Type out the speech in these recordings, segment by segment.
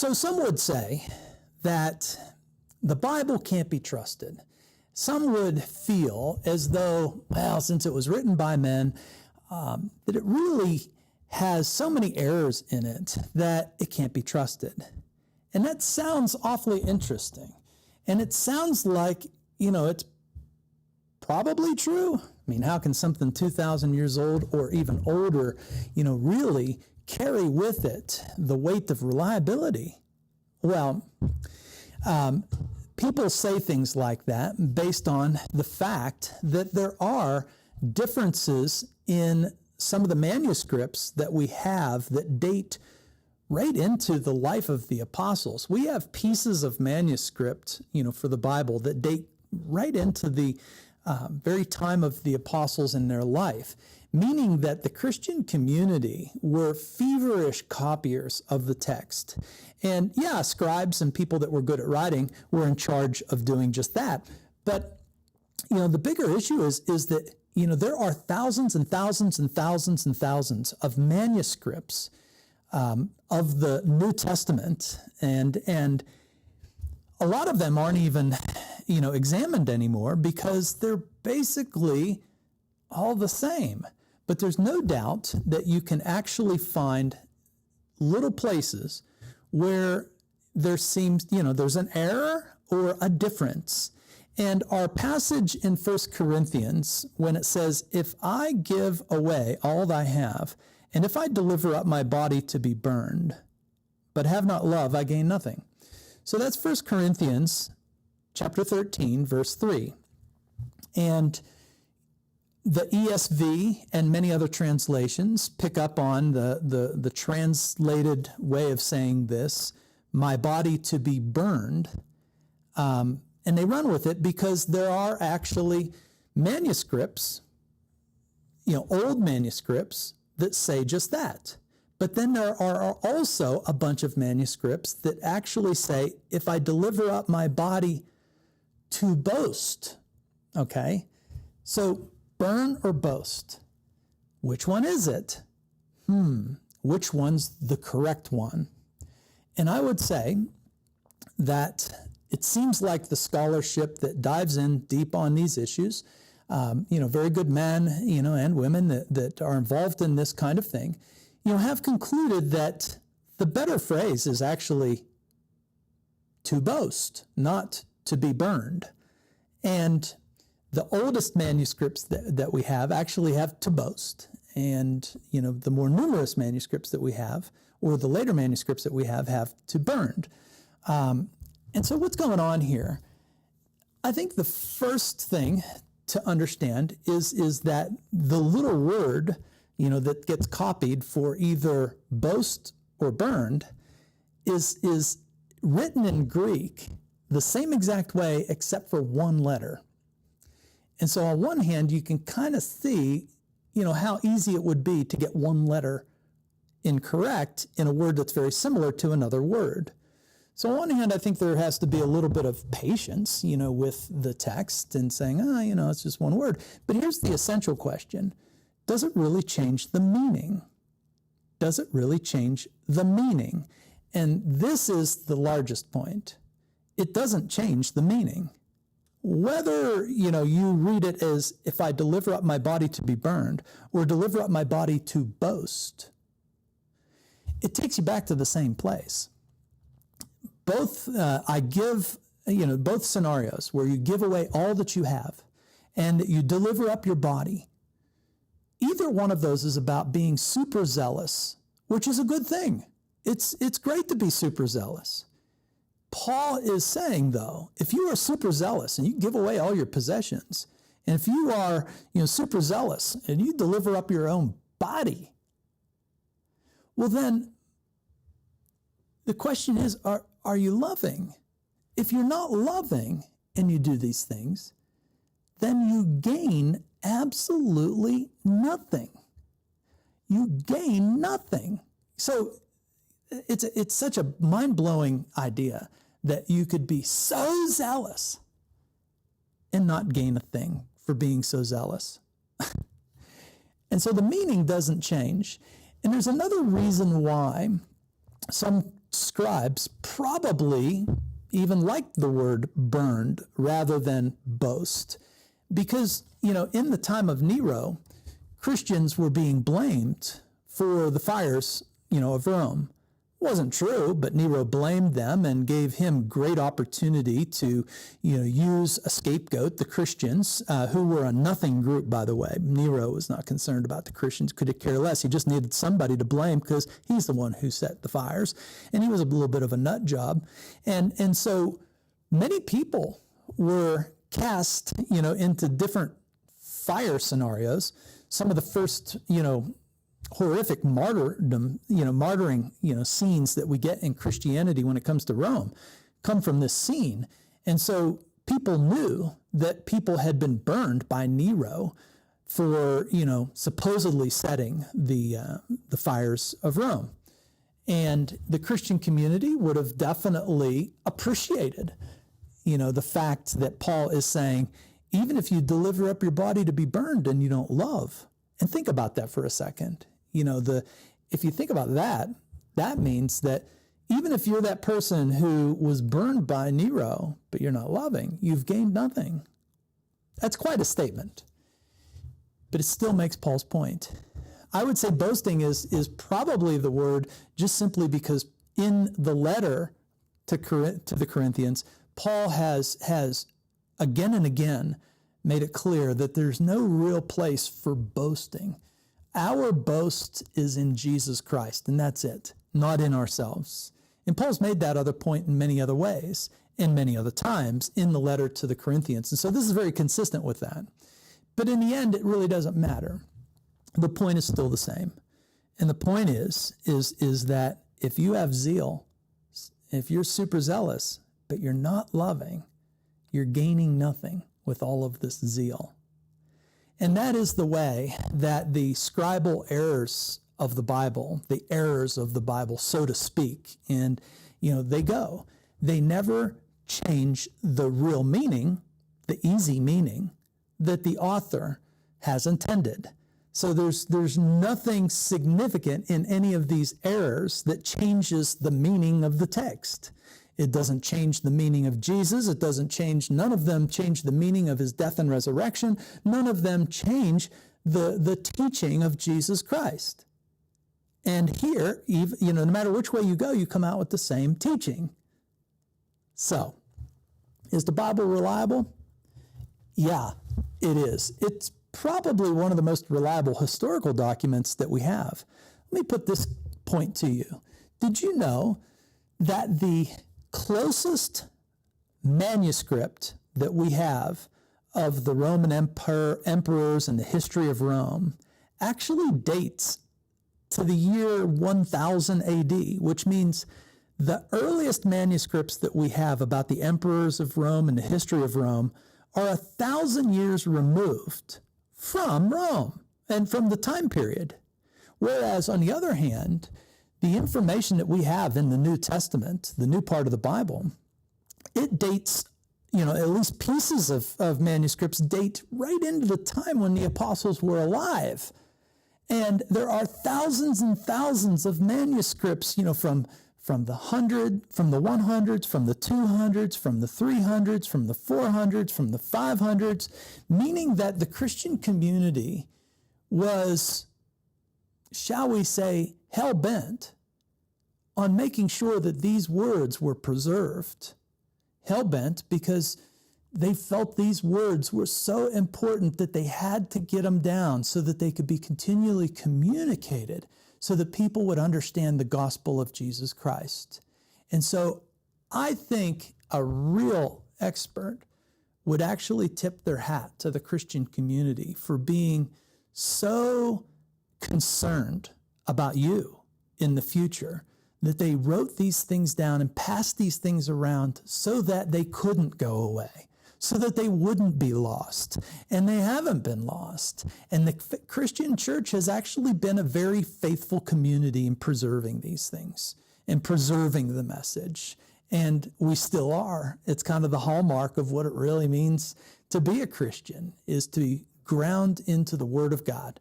So some would say that the Bible can't be trusted. Some would feel as though, well, since it was written by men, that it really has so many errors in it that it can't be trusted. And that sounds awfully interesting. And it sounds like, it's probably true. I mean, how can something 2,000 years old or even older, really carry with it the weight of reliability? Well, people say things like that based on the fact that there are differences in some of the manuscripts that we have that date right into the life of the apostles. We have pieces of manuscript, for the Bible that date right into the very time of the apostles in their life, meaning that the Christian community were feverish copiers of the text. And yeah, scribes and people that were good at writing were in charge of doing just that. But, the bigger issue is that, there are thousands and thousands and thousands and thousands of manuscripts of the New Testament, and a lot of them aren't even, examined anymore because they're basically all the same. But there's no doubt that you can actually find little places where there seems, there's an error or a difference. And our passage in 1 Corinthians, when it says, if I give away all I have, and if I deliver up my body to be burned, but have not love, I gain nothing. So that's 1 Corinthians chapter 13, verse 3. And the ESV and many other translations pick up on the translated way of saying this, my body to be burned, and they run with it because there are actually manuscripts, old manuscripts that say just that. But then there are also a bunch of manuscripts that actually say, if I deliver up my body to boast, okay? So burn or boast, which one is it? Which one's the correct one? And I would say that it seems like the scholarship that dives in deep on these issues, very good men, and women that are involved in this kind of thing, have concluded that the better phrase is actually to boast, not to be burned. And the oldest manuscripts that we have actually have to boast. And, the more numerous manuscripts that we have, or the later manuscripts that we have to burned. And so what's going on here? I think the first thing to understand is that the little word, that gets copied for either boast or burned is written in Greek the same exact way except for one letter. And so on one hand, you can kind of see, how easy it would be to get one letter incorrect in a word that's very similar to another word. So on one hand, I think there has to be a little bit of patience, with the text and saying, it's just one word. But here's the essential question. Does it really change the meaning? Does it really change the meaning? And this is the largest point. It doesn't change the meaning. Whether, you read it as, if I deliver up my body to be burned, or deliver up my body to boast, it takes you back to the same place. Both, both scenarios where you give away all that you have and that you deliver up your body, either one of those is about being super zealous, which is a good thing. It's great to be super zealous. Paul is saying, though, if you are super zealous and you give away all your possessions, and if you are, super zealous and you deliver up your own body, well then, the question is, are you loving? If you're not loving and you do these things, then you gain absolutely nothing. You gain nothing. So it's such a mind-blowing idea that you could be so zealous and not gain a thing for being so zealous. And so the meaning doesn't change. And there's another reason why some scribes probably even liked the word burned rather than boast. Because, in the time of Nero, Christians were being blamed for the fires, of Rome. It wasn't true, but Nero blamed them and gave him great opportunity to, use a scapegoat, the Christians, who were a nothing group, by the way. Nero was not concerned about the Christians, could care less. He just needed somebody to blame because he's the one who set the fires. And he was a little bit of a nut job. And so many people were cast, into different fire scenarios. Some of the first, horrific martyrdom, martyring, scenes that we get in Christianity when it comes to Rome come from this scene. And so people knew that people had been burned by Nero for, supposedly setting the fires of Rome. And the Christian community would have definitely appreciated, the fact that Paul is saying, even if you deliver up your body to be burned and you don't love. And think about that for a second. If you think about that, that means that even if you're that person who was burned by Nero, but you're not loving, you've gained nothing. That's quite a statement. But it still makes Paul's point. I would say boasting is probably the word just simply because in the letter to the Corinthians, Paul has again and again made it clear that there's no real place for boasting. Our boast is in Jesus Christ, and that's it, not in ourselves. And Paul's made that other point in many other ways, and many other times in the letter to the Corinthians. And so this is very consistent with that. But in the end, it really doesn't matter. The point is still the same. And the point is that if you have zeal, if you're super zealous, but you're not loving, you're gaining nothing with all of this zeal. And that is the way that the scribal errors of the Bible, the errors of the Bible, so to speak, and, they go. They never change the real meaning, the easy meaning, that the author has intended. So there's nothing significant in any of these errors that changes the meaning of the text. It doesn't change the meaning of Jesus. It doesn't change, none of them change the meaning of his death and resurrection. None of them change the teaching of Jesus Christ. And here, no matter which way you go, you come out with the same teaching. So, is the Bible reliable? Yeah, it is. It's probably one of the most reliable historical documents that we have. Let me put this point to you. Did you know that the closest manuscript that we have of the Roman emperors and the history of Rome actually dates to the year 1000 AD, which means the earliest manuscripts that we have about the emperors of Rome and the history of Rome are 1,000 years removed from Rome and from the time period. Whereas, on the other hand, the information that we have in the New Testament, the new part of the Bible, it dates, at least pieces of manuscripts date right into the time when the apostles were alive. And there are thousands and thousands of manuscripts, from the 100, from the 100s, from the 200s, from the 300s, from the 400s, from the 500s, meaning that the Christian community was, shall we say, hell-bent on making sure that these words were preserved. Hell-bent because they felt these words were so important that they had to get them down so that they could be continually communicated so that people would understand the gospel of Jesus Christ. And so I think a real expert would actually tip their hat to the Christian community for being so concerned about you in the future that they wrote these things down and passed these things around so that they couldn't go away, so that they wouldn't be lost. And they haven't been lost. And the Christian church has actually been a very faithful community in preserving these things and preserving the message. And we still are. It's kind of the hallmark of what it really means to be a Christian, is to be ground into the Word of God.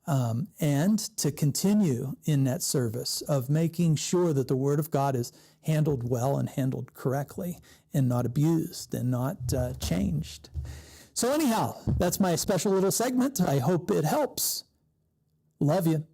and to continue in that service of making sure that the Word of God is handled well and handled correctly and not abused and not changed. So anyhow, that's my special little segment. I hope it helps. Love you.